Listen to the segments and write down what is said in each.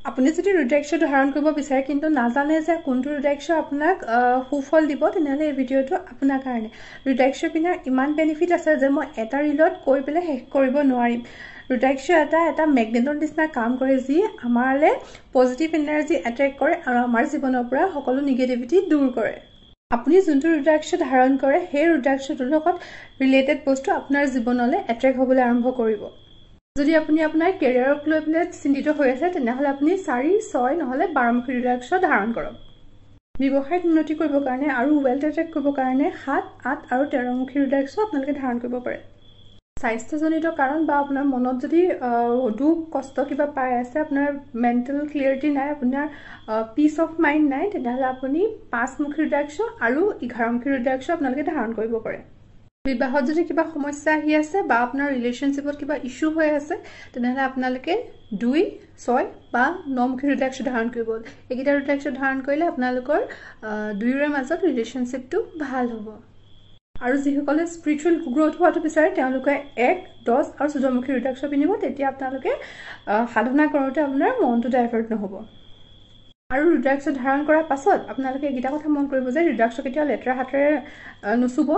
আপুনি যদি ৰুদ্ৰাক্ষ ধাৰণ কৰিব বিচাৰে কিন্তু নাজানে যে কোনটো ৰুদ্ৰাক্ষ আপোনাক সুফল দিব তেনেহ'লে এই ভিডিঅ'টো আপোনাৰ কাৰণে। ৰুদ্ৰাক্ষ পিন্ধাৰ ইমান বেনিফিট আছে যে মই এটা ৰিলত কৈ পেলাই শেষ কৰিব নোৱাৰিম। ৰুদ্ৰাক্ষ এটা মেগনেটৰ নিচিনা কাম কৰে যি আমাৰলে পজিটিভ এনাৰ্জি এট্ৰেক্ট কৰে আৰু আমাৰ জীৱনৰ পৰা সকলো নিগেটিভিটি দূৰ কৰে। আপুনি যোনটো ৰুদ্ৰাক্ষ ধাৰণ কৰে সেই ৰুদ্ৰাক্ষটোৰ লগত ৰিলেটেড বস্তু আপোনাৰ জীৱনলৈ এট্ৰেক্ট হ'বলৈ আৰম্ভ কৰিব। যদি আপুনি আপোনাৰ কেৰিয়াৰক লৈ পেলাই চিন্তিত হৈ আছে তেনেহ'লে আপুনি 4, 6 নহ'লে 12মুখী ৰুদ্ৰাক্ষ ধাৰণ কৰক। ব্যৱসায়ত উন্নতি কৰিবৰ কাৰণে আৰু ৱেলথ এট্ৰেক্ট কৰিবৰ কাৰণে 7, 8 আৰু 13মুখী ৰুদ্ৰাক্ষ আপোনালোকে ধাৰণ কৰিব পাৰে। স্বাস্থ্যজনিত কাৰণ বা আপোনাৰ মনত যদি দুখ কষ্ট কিবা পাই আছে, আপোনাৰ মেণ্টেল ক্লিয়াৰিটি নাই, আপোনাৰ পিচ অফ মাইণ্ড নাই, তেনেহ'লে আপুনি 5মুখী ৰুদ্ৰাক্ষ আৰু 11মুখী ৰুদ্ৰাক্ষ আপোনালোকে ধাৰণ কৰিব পাৰে। বিবাহত যদি কিবা সমস্যা আহি আছে বা আপোনাৰ ৰিলেশ্যনশ্বিপত কিবা ইছ্যু হৈ আছে তেনেহ'লে আপোনালোকে 2, 6 বা 9মুখী ৰুদ্ৰাক্ষ ধাৰণ কৰিব। এইকেইটা ৰুদ্ৰাক্ষ ধাৰণ কৰিলে আপোনালোকৰ দুয়োৰে মাজত ৰিলেশ্যনশ্বিপটো ভাল হ'ব। আৰু যিসকলে স্পিৰিচুৱেল গ্ৰ'থ হোৱাটো বিচাৰে তেওঁলোকে 1, 10 আৰু 14মুখী ৰুদ্ৰাক্ষ পিন্ধিব। তেতিয়া আপোনালোকে সাধনা কৰোঁতে আপোনাৰ মনটো ডাইভাৰ্ট নহ'ব। আৰু ৰুদ্ৰাক্ষ ধাৰণ কৰাৰ পাছত আপোনালোকে এইকেইটা কথা মন কৰিব যে ৰুদ্ৰাক্ষ কেতিয়াও লেতেৰা হাতেৰে নুচুব,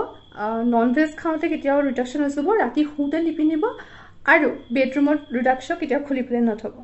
নন ভেজ খাওঁতে কেতিয়াও ৰুদ্ৰাক্ষ নুচুব, ৰাতি শুওঁতে নিপিন্ধিব আৰু বেডৰুমত ৰুদ্ৰাক্ষ কেতিয়াও খুলি পেলাই নথ'ব।